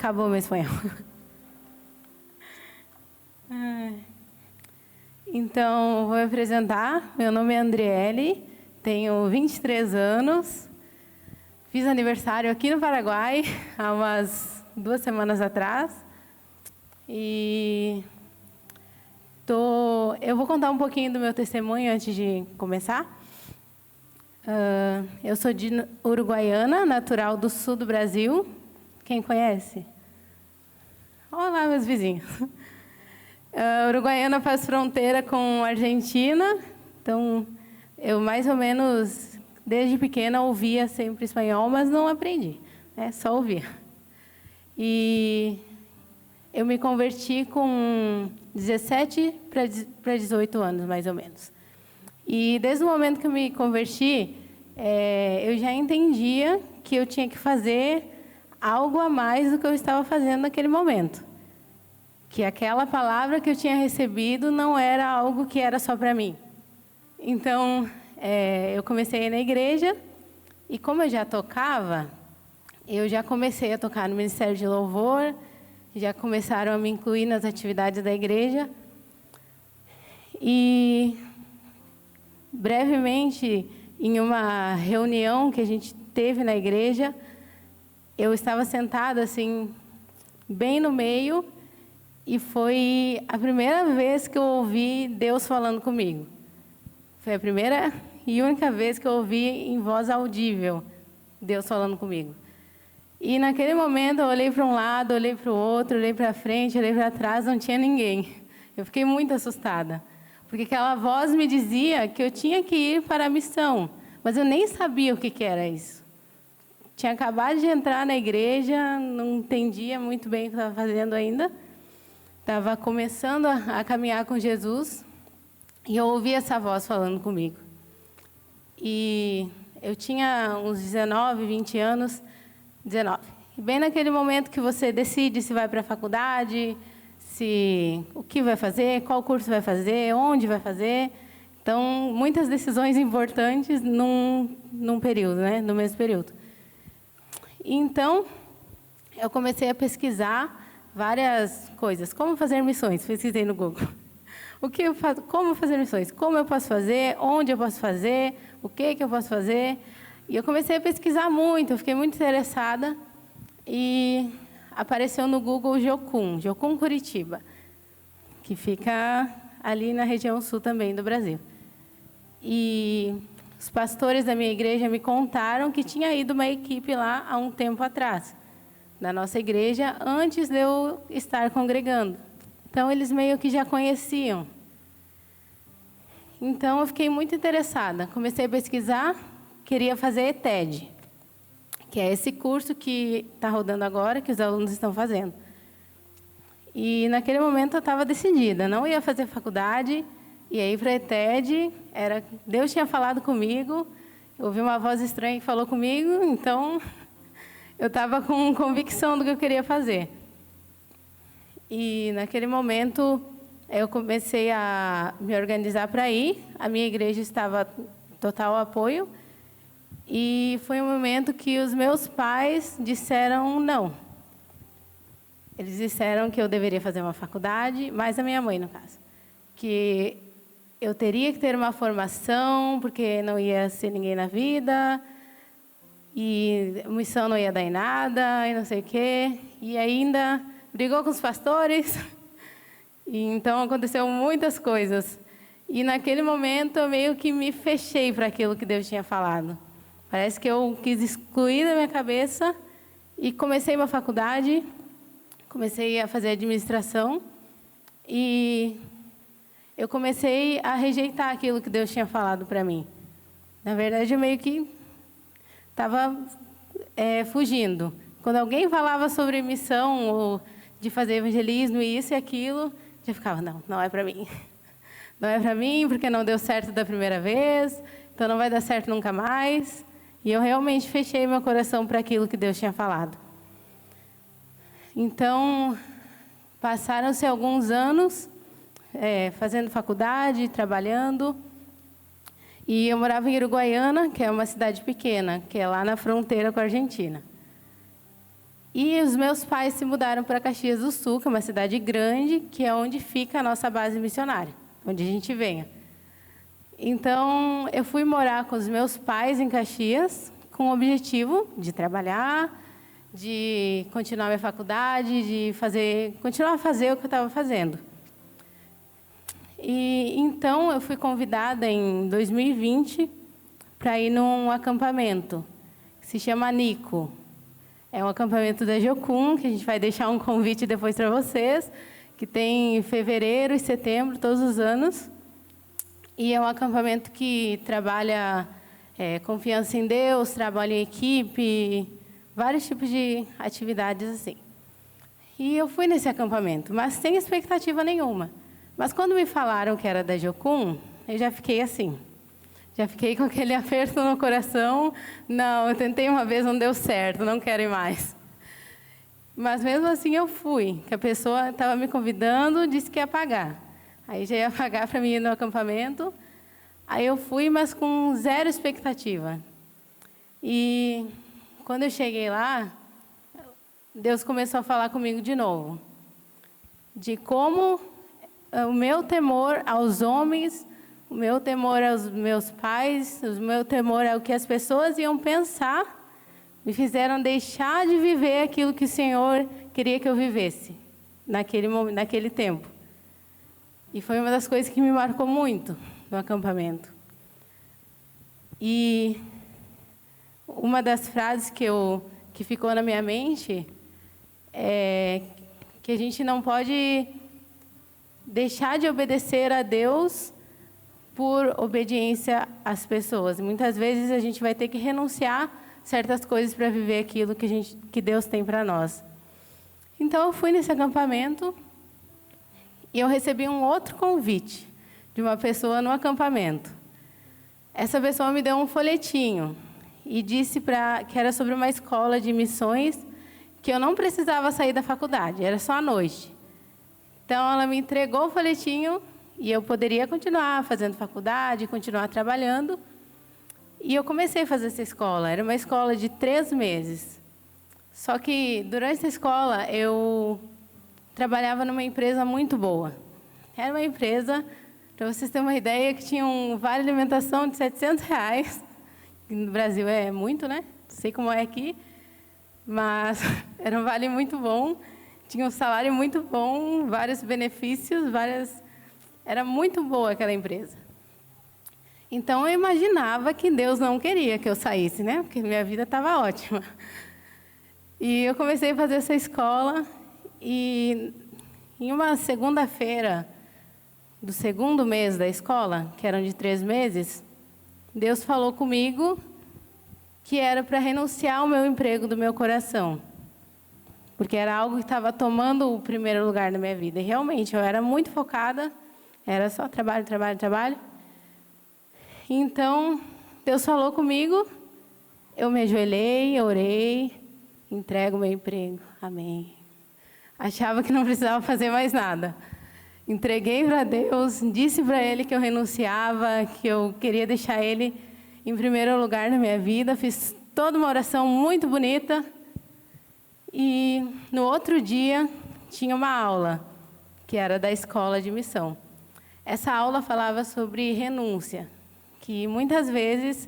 Acabou meu espanhol. Então, vou me apresentar. Meu nome é Andriele, tenho 23 anos. Fiz aniversário aqui no Paraguai, há umas 2 semanas atrás. E eu vou contar um pouquinho do meu testemunho antes de começar. Eu sou de Uruguaiana, natural do sul do Brasil. Quem conhece? Olá, meus vizinhos. Uruguaiana faz fronteira com a Argentina, então eu mais ou menos, desde pequena, ouvia sempre espanhol, mas não aprendi, só ouvia. E eu me converti com 17 para 18 anos, mais ou menos. E desde o momento que eu me converti, eu já entendia que eu tinha que fazer algo a mais do que eu estava fazendo naquele momento. Que aquela palavra que eu tinha recebido não era algo que era só para mim. Então, eu comecei a ir na igreja, e como eu já tocava, eu já comecei a tocar no Ministério de Louvor, já começaram a me incluir nas atividades da igreja. E, brevemente, em uma reunião que a gente teve na igreja, eu estava sentada, assim, bem no meio, e foi a primeira vez que eu ouvi Deus falando comigo. Foi a primeira e única vez que eu ouvi em voz audível Deus falando comigo. E naquele momento eu olhei para um lado, olhei para o outro, olhei para frente, olhei para trás, não tinha ninguém. Eu fiquei muito assustada, porque aquela voz me dizia que eu tinha que ir para a missão, mas eu nem sabia o que era isso. Tinha acabado de entrar na igreja, não entendia muito bem o que estava fazendo ainda. Estava começando a caminhar com Jesus, e eu ouvi essa voz falando comigo. E eu tinha uns 19, 20 anos, 19. E bem naquele momento que você decide se vai para a faculdade, o que vai fazer, qual curso vai fazer, onde vai fazer. Então, muitas decisões importantes num período, no mesmo período. Então, eu comecei a pesquisar várias coisas. Como fazer missões? Pesquisei no Google. Como fazer missões? Como eu posso fazer? Onde eu posso fazer? O que eu posso fazer? E eu comecei a pesquisar muito, eu fiquei muito interessada. E apareceu no Google Jocum Curitiba, que fica ali na região sul também do Brasil. E os pastores da minha igreja me contaram que tinha ido uma equipe lá há um tempo atrás, na nossa igreja, antes de eu estar congregando. Então, eles meio que já conheciam. Então, eu fiquei muito interessada. Comecei a pesquisar, queria fazer ETED, que é esse curso que está rodando agora, que os alunos estão fazendo. E, naquele momento, eu estava decidida. Não ia fazer faculdade, ia ir para a ETED. Deus tinha falado comigo, eu ouvi uma voz estranha que falou comigo, então eu estava com convicção do que eu queria fazer. E, naquele momento, eu comecei a me organizar para ir. A minha igreja estava total apoio. E foi um momento que os meus pais disseram não. Eles disseram que eu deveria fazer uma faculdade, mais a minha mãe, no caso. Que eu teria que ter uma formação, porque não ia ser ninguém na vida, e missão não ia dar em nada, e não sei o quê. E ainda brigou com os pastores. E então, aconteceu muitas coisas. E, naquele momento, eu meio que me fechei para aquilo que Deus tinha falado. Parece que eu quis excluir da minha cabeça e comecei uma faculdade, comecei a fazer administração, e eu comecei a rejeitar aquilo que Deus tinha falado para mim. Na verdade, eu meio que estava fugindo. Quando alguém falava sobre missão ou de fazer evangelismo, isso e aquilo, eu ficava, não é para mim. Não é para mim, porque não deu certo da primeira vez, então não vai dar certo nunca mais. E eu realmente fechei meu coração para aquilo que Deus tinha falado. Então, passaram-se alguns anos fazendo faculdade, trabalhando. E eu morava em Uruguaiana, que é uma cidade pequena, que é lá na fronteira com a Argentina. E os meus pais se mudaram para Caxias do Sul, que é uma cidade grande, que é onde fica a nossa base missionária, onde a gente vem. Então, eu fui morar com os meus pais em Caxias, com o objetivo de trabalhar, de continuar minha faculdade, de continuar a fazer o que eu estava fazendo. E então, eu fui convidada em 2020 para ir num acampamento, que se chama Nico. É um acampamento da Jocum, que a gente vai deixar um convite depois para vocês, que tem em fevereiro e setembro, todos os anos. E é um acampamento que trabalha confiança em Deus, trabalho em equipe, vários tipos de atividades assim. E eu fui nesse acampamento, mas sem expectativa nenhuma. Mas quando me falaram que era da Jocum, eu já fiquei assim. Já fiquei com aquele aperto no coração. Não, eu tentei uma vez, não deu certo, não quero ir mais. Mas mesmo assim eu fui, que a pessoa estava me convidando, disse que ia pagar. Aí já ia pagar para mim ir no acampamento. Aí eu fui, mas com zero expectativa. E quando eu cheguei lá, Deus começou a falar comigo de novo. De como o meu temor aos homens, o meu temor aos meus pais, o meu temor ao que as pessoas iam pensar, me fizeram deixar de viver aquilo que o Senhor queria que eu vivesse naquele tempo. E foi uma das coisas que me marcou muito no acampamento. E uma das frases que ficou na minha mente é que a gente não pode deixar de obedecer a Deus por obediência às pessoas. Muitas vezes a gente vai ter que renunciar certas coisas para viver aquilo que Deus tem para nós. Então eu fui nesse acampamento e eu recebi um outro convite de uma pessoa no acampamento. Essa pessoa me deu um folhetinho e disse que era sobre uma escola de missões, que eu não precisava sair da faculdade, era só à noite. Então ela me entregou o folhetinho e eu poderia continuar fazendo faculdade, continuar trabalhando. E eu comecei a fazer essa escola. Era uma escola de 3 meses. Só que, durante essa escola, eu trabalhava numa empresa muito boa. Era uma empresa, para vocês terem uma ideia, que tinha um vale alimentação de R$700. No Brasil é muito, né? Não sei como é aqui. Mas era um vale muito bom. Tinha um salário muito bom, vários benefícios, Era muito boa aquela empresa. Então, eu imaginava que Deus não queria que eu saísse, né? Porque minha vida estava ótima. E eu comecei a fazer essa escola. E em uma segunda-feira do segundo mês da escola, que eram de 3 meses, Deus falou comigo que era para renunciar ao meu emprego do meu coração. Porque era algo que estava tomando o primeiro lugar na minha vida. E realmente, eu era muito focada. Era só trabalho, trabalho, trabalho. Então, Deus falou comigo, eu me ajoelhei, orei, entrego o meu emprego. Amém. Achava que não precisava fazer mais nada. Entreguei para Deus, disse para Ele que eu renunciava, que eu queria deixar Ele em primeiro lugar na minha vida. Fiz toda uma oração muito bonita. E no outro dia, tinha uma aula, que era da escola de missão. Essa aula falava sobre renúncia, que muitas vezes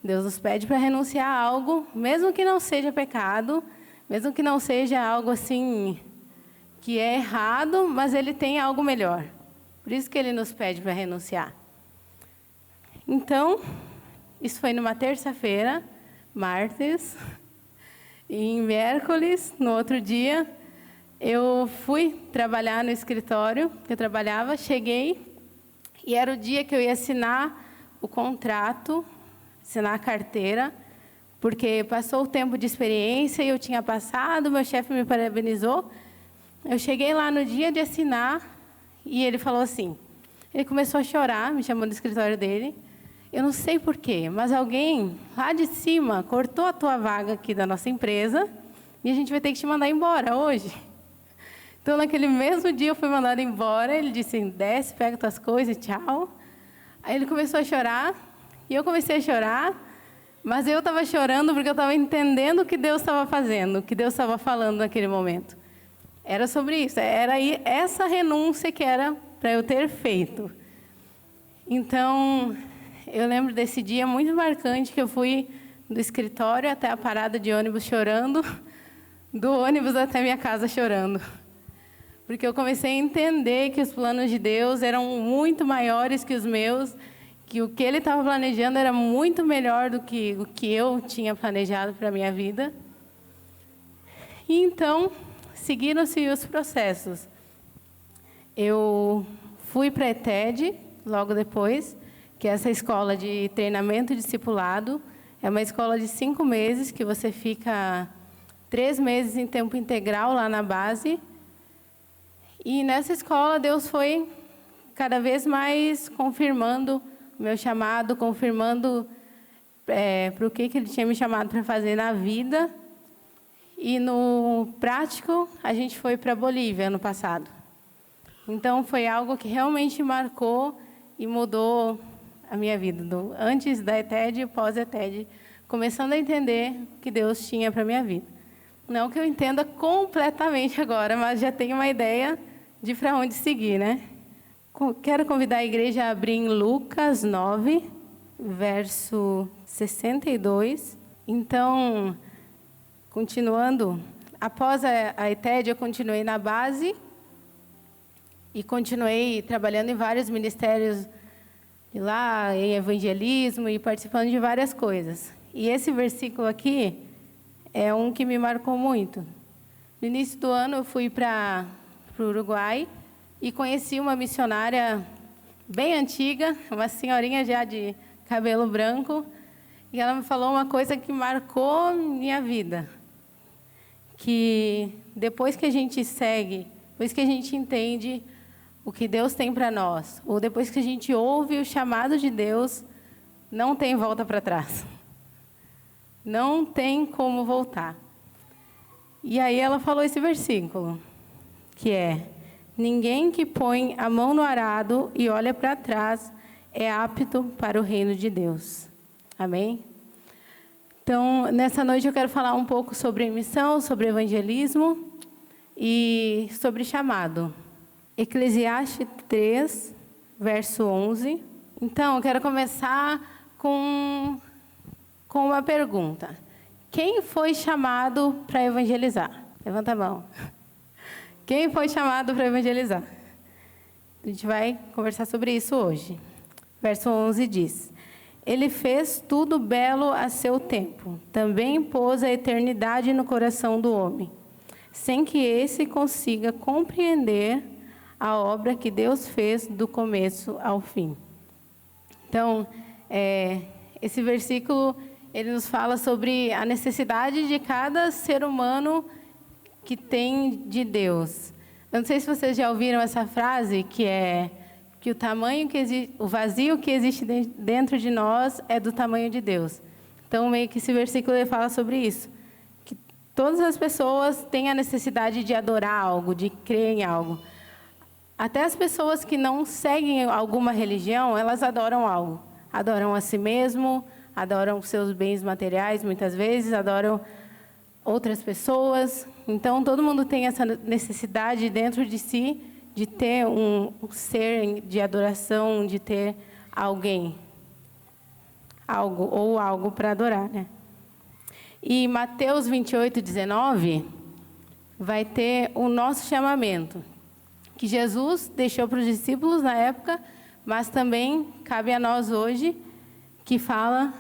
Deus nos pede para renunciar a algo, mesmo que não seja pecado, mesmo que não seja algo assim que é errado, mas Ele tem algo melhor. Por isso que Ele nos pede para renunciar. Então, isso foi numa terça-feira, martes, e em miércoles, no outro dia, eu fui trabalhar no escritório que eu trabalhava, cheguei, e era o dia que eu ia assinar o contrato, assinar a carteira, porque passou o tempo de experiência e eu tinha passado, meu chefe me parabenizou. Eu cheguei lá no dia de assinar e ele falou assim, ele começou a chorar, me chamou no escritório dele. Eu não sei porquê, mas alguém lá de cima cortou a tua vaga aqui da nossa empresa e a gente vai ter que te mandar embora hoje. Então, naquele mesmo dia, eu fui mandada embora. Ele disse, desce, pega tuas coisas e tchau. Aí ele começou a chorar, e eu comecei a chorar, Mas eu estava chorando porque eu estava entendendo o que Deus estava fazendo, o que Deus estava falando naquele momento. Era sobre isso, era essa renúncia que era para eu ter feito. Então, eu lembro desse dia muito marcante que eu fui do escritório até a parada de ônibus chorando, do ônibus até minha casa chorando. Porque eu comecei a entender que os planos de Deus eram muito maiores que os meus, que o que Ele estava planejando era muito melhor do que o que eu tinha planejado para a minha vida. E então, seguiram-se os processos. Eu fui para a ETED, logo depois, que é essa escola de treinamento e discipulado. É uma escola de 5 meses, que você fica 3 meses em tempo integral lá na base. E nessa escola, Deus foi cada vez mais confirmando o meu chamado, confirmando para o que Ele tinha me chamado para fazer na vida. E no prático, a gente foi para a Bolívia ano passado. Então, foi algo que realmente marcou e mudou a minha vida, antes da ETED e pós-ETED, começando a entender o que Deus tinha para a minha vida. Não que eu entenda completamente agora, mas já tenho uma ideia de para onde seguir, né? Quero convidar a igreja a abrir em Lucas 9, verso 62. Então, continuando, após a ETED, eu continuei na base e continuei trabalhando em vários ministérios de lá, em evangelismo e participando de várias coisas. E esse versículo aqui é um que me marcou muito. No início do ano, eu fui para o Uruguai e conheci uma missionária bem antiga, uma senhorinha já de cabelo branco, e ela me falou uma coisa que marcou minha vida. Que depois que a gente segue, depois que a gente entende o que Deus tem para nós, ou depois que a gente ouve o chamado de Deus, não tem volta para trás. Não tem como voltar. E aí ela falou esse versículo, que é: ninguém que põe a mão no arado e olha para trás é apto para o reino de Deus. Amém? Então, nessa noite eu quero falar um pouco sobre missão, sobre evangelismo e sobre chamado. Eclesiastes 3, verso 11. Então, eu quero começar com uma pergunta. Quem foi chamado para evangelizar? Levanta a mão. Quem foi chamado para evangelizar? A gente vai conversar sobre isso hoje. Verso 11 diz: Ele fez tudo belo a seu tempo. Também pôs a eternidade no coração do homem, sem que esse consiga compreender a obra que Deus fez do começo ao fim. Então, esse versículo, ele nos fala sobre a necessidade de cada ser humano que tem de Deus. Eu não sei se vocês já ouviram essa frase, que é que o vazio que existe dentro de nós é do tamanho de Deus. Então, meio que esse versículo ele fala sobre isso. Que todas as pessoas têm a necessidade de adorar algo, de crer em algo. Até as pessoas que não seguem alguma religião, elas adoram algo. Adoram a si mesmo, adoram seus bens materiais, muitas vezes, adoram outras pessoas. Então, todo mundo tem essa necessidade dentro de si de ter um ser de adoração, de ter alguém, algo para adorar, né? E Mateus 28, 19, vai ter o nosso chamamento, que Jesus deixou para os discípulos na época, mas também cabe a nós hoje, que fala: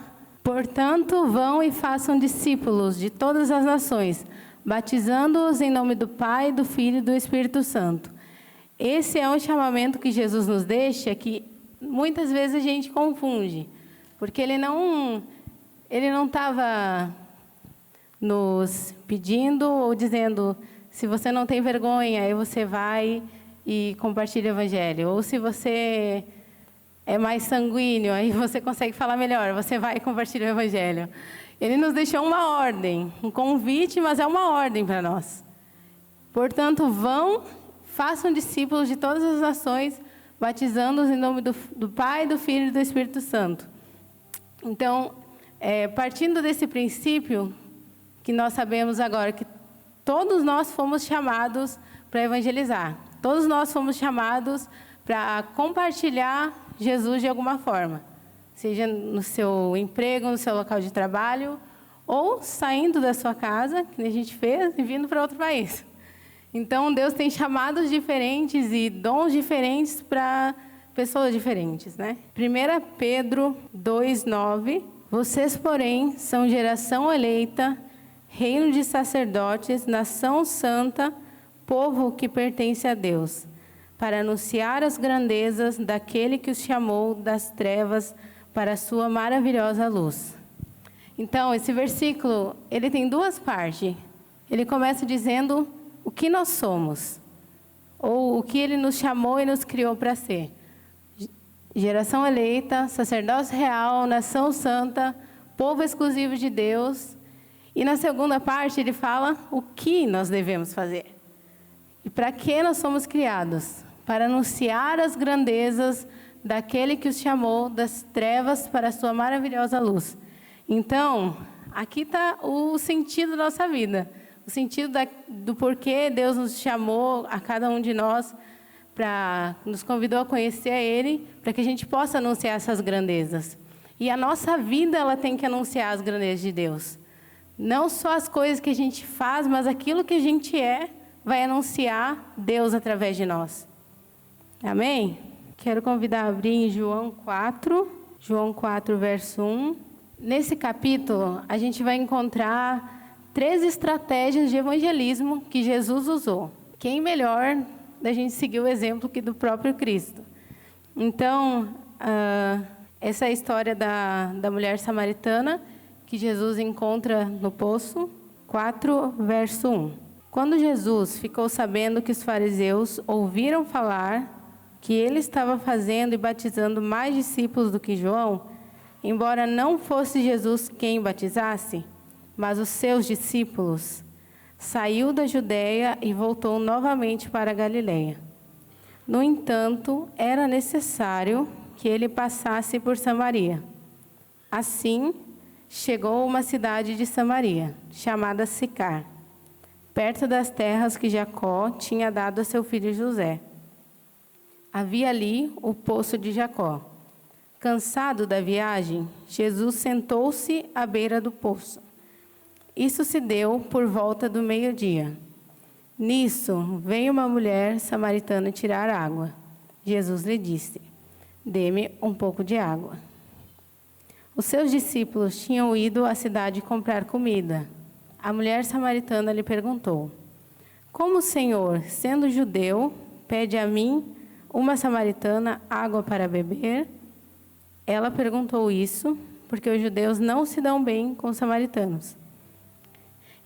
portanto, vão e façam discípulos de todas as nações, batizando-os em nome do Pai, do Filho e do Espírito Santo. Esse é um chamamento que Jesus nos deixa, que muitas vezes a gente confunde, porque ele não estava nos pedindo ou dizendo: se você não tem vergonha, aí você vai e compartilha o evangelho. Ou se você é mais sanguíneo, aí você consegue falar melhor, você vai e compartilha o evangelho. Ele nos deixou uma ordem, um convite, mas é uma ordem para nós. Portanto, vão, façam discípulos de todas as nações, batizando-os em nome do Pai, do Filho e do Espírito Santo. Então, Partindo desse princípio, que nós sabemos agora que todos nós fomos chamados para evangelizar. Todos nós fomos chamados para compartilhar Jesus de alguma forma. Seja no seu emprego, no seu local de trabalho, ou saindo da sua casa, que a gente fez, e vindo para outro país. Então, Deus tem chamados diferentes e dons diferentes para pessoas diferentes, né? 1 Pedro 2:9. Vocês, porém, são geração eleita, reino de sacerdotes, nação santa, povo que pertence a Deus, para anunciar as grandezas daquele que os chamou das trevas para a sua maravilhosa luz. Então, esse versículo, ele tem duas partes. Ele começa dizendo o que nós somos, ou o que ele nos chamou e nos criou para ser. Geração eleita, sacerdócio real, nação santa, povo exclusivo de Deus. E na segunda parte ele fala o que nós devemos fazer. E para que nós somos criados? Para anunciar as grandezas daquele que os chamou das trevas para a sua maravilhosa luz. Então, aqui está o sentido da nossa vida. O sentido do porquê Deus nos chamou, a cada um de nós, nos convidou a conhecer a Ele, para que a gente possa anunciar essas grandezas. E a nossa vida, ela tem que anunciar as grandezas de Deus. Não só as coisas que a gente faz, mas aquilo que a gente vai anunciar Deus através de nós. Amém? Quero convidar a abrir em João 4, verso 1. Nesse capítulo, a gente vai encontrar 3 estratégias de evangelismo que Jesus usou. Quem melhor da gente seguir o exemplo que do próprio Cristo? Então, essa é a história da mulher samaritana que Jesus encontra no poço. 4, verso 1. Quando Jesus ficou sabendo que os fariseus ouviram falar que ele estava fazendo e batizando mais discípulos do que João, embora não fosse Jesus quem batizasse, mas os seus discípulos, saiu da Judeia e voltou novamente para a Galileia. No entanto, era necessário que ele passasse por Samaria. Assim, chegou a uma cidade de Samaria, chamada Sicar, perto das terras que Jacó tinha dado a seu filho José. Havia ali o poço de Jacó. Cansado da viagem, Jesus sentou-se à beira do poço. Isso se deu por volta do meio-dia. Nisso, veio uma mulher samaritana tirar água. Jesus lhe disse: "Dê-me um pouco de água." Os seus discípulos tinham ido à cidade comprar comida. A mulher samaritana lhe perguntou: "Como o Senhor, sendo judeu, pede a mim, uma samaritana, água para beber?" Ela perguntou isso porque os judeus não se dão bem com os samaritanos.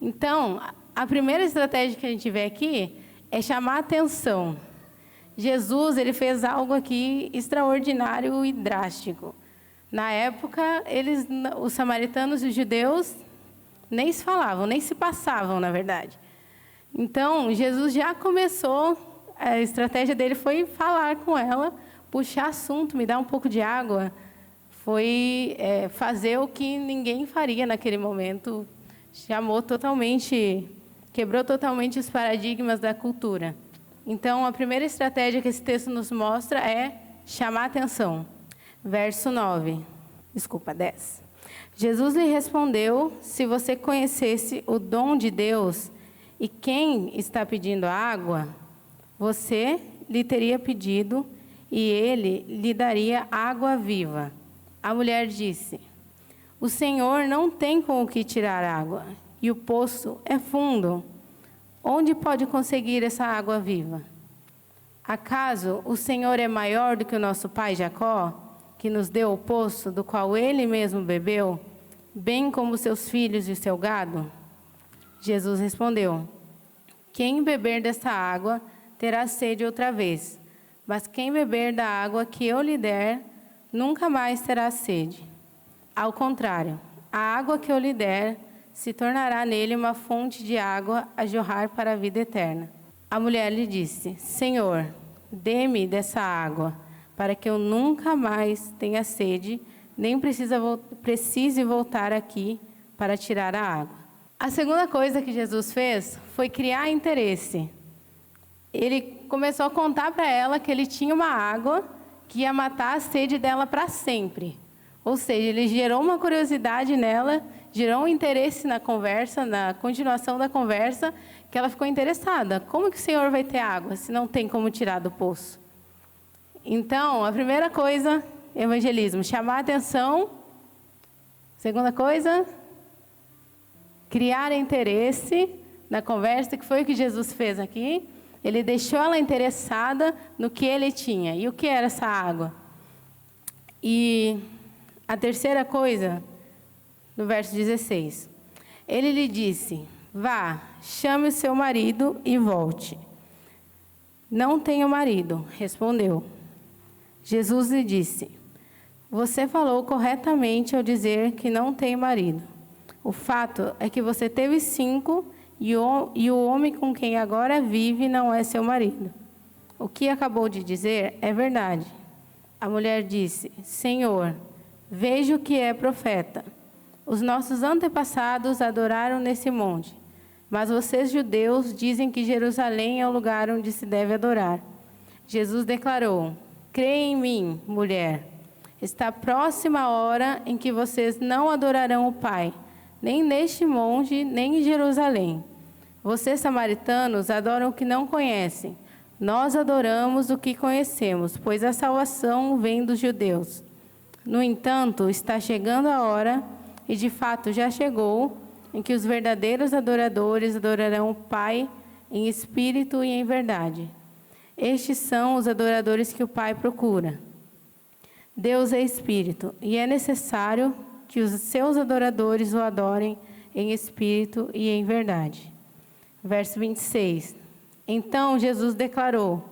Então, a primeira estratégia que a gente vê aqui é chamar a atenção. Jesus, ele fez algo aqui extraordinário e drástico. Na época, os samaritanos e os judeus nem se falavam, nem se passavam, na verdade. Então, Jesus já começou, a estratégia dele foi falar com ela, puxar assunto, me dar um pouco de água. Foi fazer o que ninguém faria naquele momento. Quebrou totalmente os paradigmas da cultura. Então, a primeira estratégia que esse texto nos mostra é chamar a atenção. Verso 10. Jesus lhe respondeu: "Se você conhecesse o dom de Deus e quem está pedindo a água, você lhe teria pedido e ele lhe daria água viva." A mulher disse: "O Senhor não tem com o que tirar água, e o poço é fundo. Onde pode conseguir essa água viva? Acaso o Senhor é maior do que o nosso pai Jacó, que nos deu o poço do qual ele mesmo bebeu, bem como seus filhos e seu gado?" Jesus respondeu: "Quem beber dessa água terá sede outra vez, mas quem beber da água que eu lhe der, nunca mais terá sede. Ao contrário, a água que eu lhe der se tornará nele uma fonte de água a jorrar para a vida eterna." A mulher lhe disse: "Senhor, dê-me dessa água, para que eu nunca mais tenha sede, nem precise voltar aqui para tirar a água. A segunda coisa que Jesus fez foi criar interesse. Ele começou a contar para ela que ele tinha uma água que ia matar a sede dela para sempre. Ou seja, ele gerou uma curiosidade nela, gerou um interesse na conversa, na continuação da conversa, que ela ficou interessada. Como que o Senhor vai ter água se não tem como tirar do poço? Então, a primeira coisa, evangelismo, chamar a atenção. Segunda coisa, criar interesse na conversa, que foi o que Jesus fez aqui. Ele deixou ela interessada no que ele tinha. E o que era essa água? E a terceira coisa, no verso 16. Ele lhe disse, vá, chame o seu marido e volte. Não tenho marido, respondeu. Jesus lhe disse, você falou corretamente ao dizer que não tem marido. O fato é que você teve 5 e o homem com quem agora vive não é seu marido. O que acabou de dizer é verdade. A mulher disse, Senhor, vejo que é profeta. Os nossos antepassados adoraram nesse monte, mas vocês judeus dizem que Jerusalém é o lugar onde se deve adorar. Jesus declarou, creia em mim, mulher. Está próxima a hora em que vocês não adorarão o Pai, nem neste monte, nem em Jerusalém. Vocês, samaritanos, adoram o que não conhecem. Nós adoramos o que conhecemos, pois a salvação vem dos judeus. No entanto, está chegando a hora, e de fato já chegou, em que os verdadeiros adoradores adorarão o Pai em espírito e em verdade. Estes são os adoradores que o Pai procura. Deus é espírito, e é necessário que os seus adoradores o adorem em espírito e em verdade. Verso 26. Então Jesus declarou,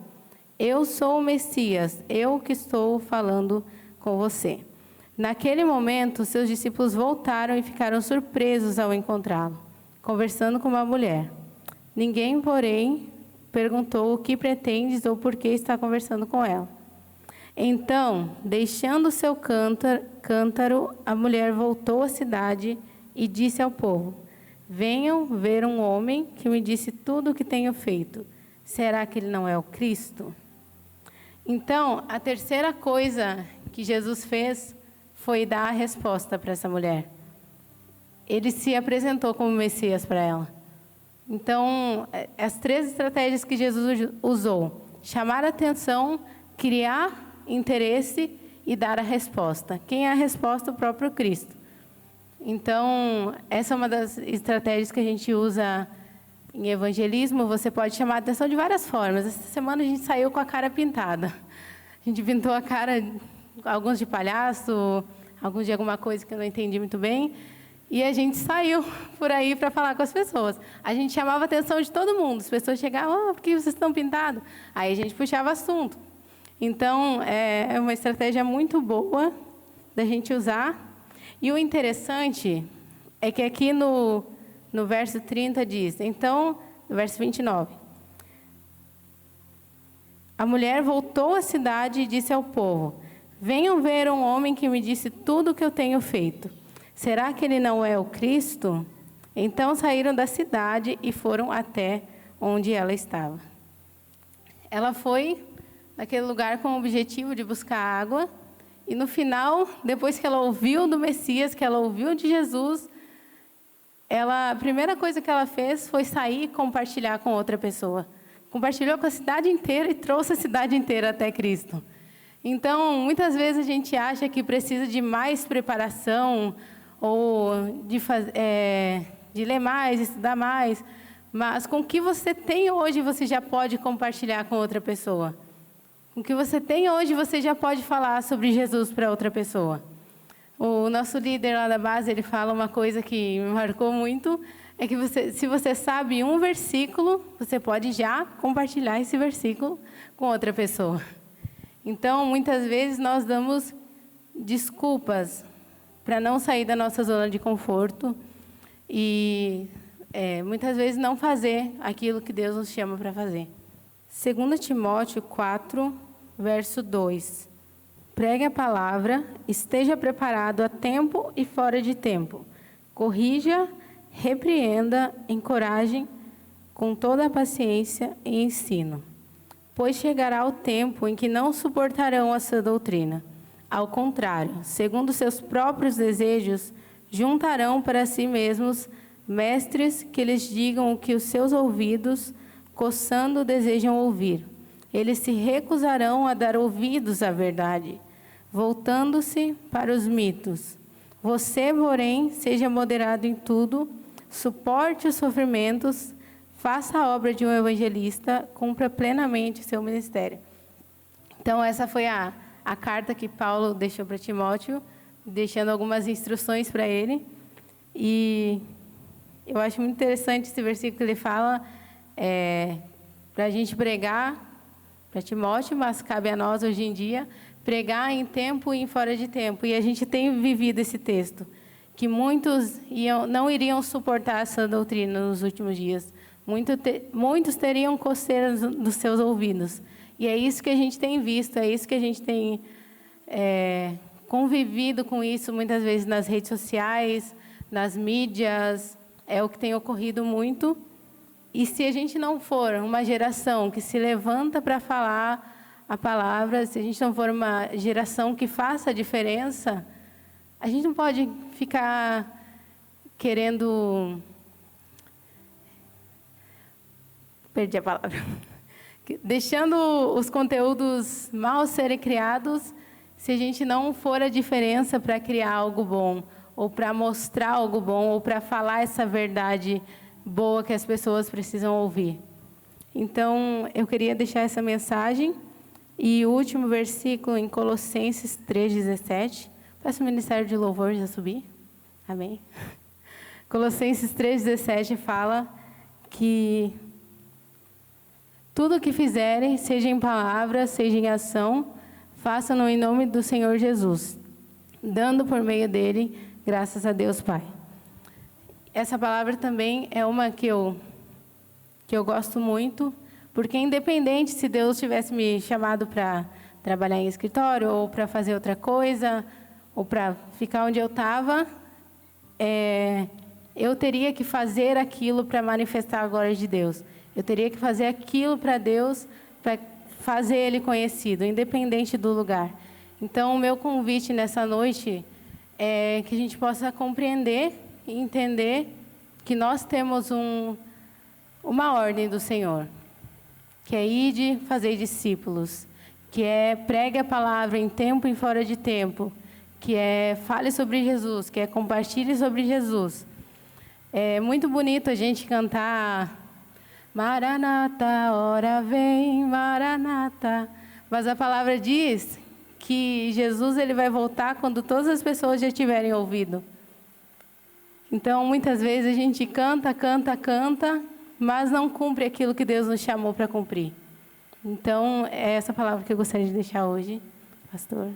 eu sou o Messias, eu que estou falando com você. Naquele momento, seus discípulos voltaram e ficaram surpresos ao encontrá-lo, conversando com uma mulher. Ninguém, porém, perguntou o que pretendes ou por que está conversando com ela. Então, deixando seu cântaro, a mulher voltou à cidade e disse ao povo, venham ver um homem que me disse tudo o que tenho feito. Será que ele não é o Cristo? Então, a terceira coisa que Jesus fez foi dar a resposta para essa mulher. Ele se apresentou como Messias para ela. Então, as 3 estratégias que Jesus usou, chamar a atenção, criar interesse e dar a resposta. Quem é a resposta? O próprio Cristo. Então, essa é uma das estratégias que a gente usa em evangelismo. Você pode chamar a atenção de várias formas. Essa semana a gente saiu com a cara pintada. A gente pintou a cara, alguns de palhaço, alguns de alguma coisa que eu não entendi muito bem. E a gente saiu por aí para falar com as pessoas. A gente chamava a atenção de todo mundo. As pessoas chegavam, por que vocês estão pintados? Aí a gente puxava assunto. Então, é uma estratégia muito boa da gente usar. E o interessante é que aqui no verso 30 diz, então, no verso 29, a mulher voltou à cidade e disse ao povo, venham ver um homem que me disse tudo o que eu tenho feito. Será que ele não é o Cristo? Então saíram da cidade e foram até onde ela estava. Ela foi naquele lugar com o objetivo de buscar água. E no depois que ela ouviu do Messias, que ela ouviu de Jesus, a primeira coisa que ela fez foi sair e compartilhar com outra pessoa. Compartilhou com a cidade inteira e trouxe a cidade inteira até Cristo. Então, muitas vezes a gente acha que precisa de mais preparação, ou de ler mais, estudar mais, mas com o que você tem hoje, você já pode compartilhar com outra pessoa. Com o que você tem hoje, você já pode falar sobre Jesus para outra pessoa. O nosso líder lá da base, ele fala uma coisa que me marcou muito, é que se você sabe um versículo, você pode já compartilhar esse versículo com outra pessoa. Então, muitas vezes, nós damos desculpas para não sair da nossa zona de conforto e, muitas vezes, não fazer aquilo que Deus nos chama para fazer. 2 Timóteo 4, verso 2. pregue a palavra, esteja preparado a tempo e fora de tempo. Corrija, repreenda, encoraje com toda a paciência e ensino. Pois chegará o tempo em que não suportarão a sua doutrina. Ao contrário, segundo seus próprios desejos, juntarão para si mesmos mestres que lhes digam o que os seus ouvidos, coçando, desejam ouvir. Eles se recusarão a dar ouvidos à verdade, voltando-se para os mitos. Você, porém, seja moderado em tudo, suporte os sofrimentos, faça a obra de um evangelista, cumpra plenamente seu ministério. Então, essa foi a carta que Paulo deixou para Timóteo, deixando algumas instruções para ele. E eu acho muito interessante esse versículo que ele fala para a gente pregar para Timóteo, mas cabe a nós hoje em dia pregar em tempo e em fora de tempo. E a gente tem vivido esse texto, que muitos não iriam suportar essa doutrina nos últimos dias. Muitos teriam coceiras nos seus ouvidos. E é isso que a gente tem visto, é isso que a gente tem convivido com isso muitas vezes nas redes sociais, nas mídias, é o que tem ocorrido muito. E se a gente não for uma geração que se levanta para falar a palavra, se a gente não for uma geração que faça a diferença, a gente não pode ficar querendo... Perdi a palavra. Deixando os conteúdos mal serem criados, se a gente não for a diferença para criar algo bom, ou para mostrar algo bom, ou para falar essa verdade boa que as pessoas precisam ouvir. Então, eu queria deixar essa mensagem. E o último versículo em Colossenses 3,17. Peço o Ministério de Louvor já subir. Amém. Colossenses 3,17 fala que tudo o que fizerem, seja em palavra, seja em ação, façam-no em nome do Senhor Jesus, dando por meio dele graças a Deus Pai. Essa palavra também é uma que eu gosto muito, porque independente se Deus tivesse me chamado para trabalhar em escritório, ou para fazer outra coisa, ou para ficar onde eu estava, eu teria que fazer aquilo para manifestar a glória de Deus. Eu teria que fazer aquilo para Deus, para fazer Ele conhecido, independente do lugar. Então, o meu convite nessa noite é que a gente possa compreender e entender que nós temos uma ordem do Senhor, que é ide fazer discípulos, que é pregue a palavra em tempo e fora de tempo, que é fale sobre Jesus, que é compartilhe sobre Jesus. É muito bonito a gente cantar Maranata, ora vem, Maranata, mas a palavra diz que Jesus ele vai voltar quando todas as pessoas já tiverem ouvido. Então, muitas vezes a gente canta, mas não cumpre aquilo que Deus nos chamou para cumprir. Então, é essa palavra que eu gostaria de deixar hoje, pastor.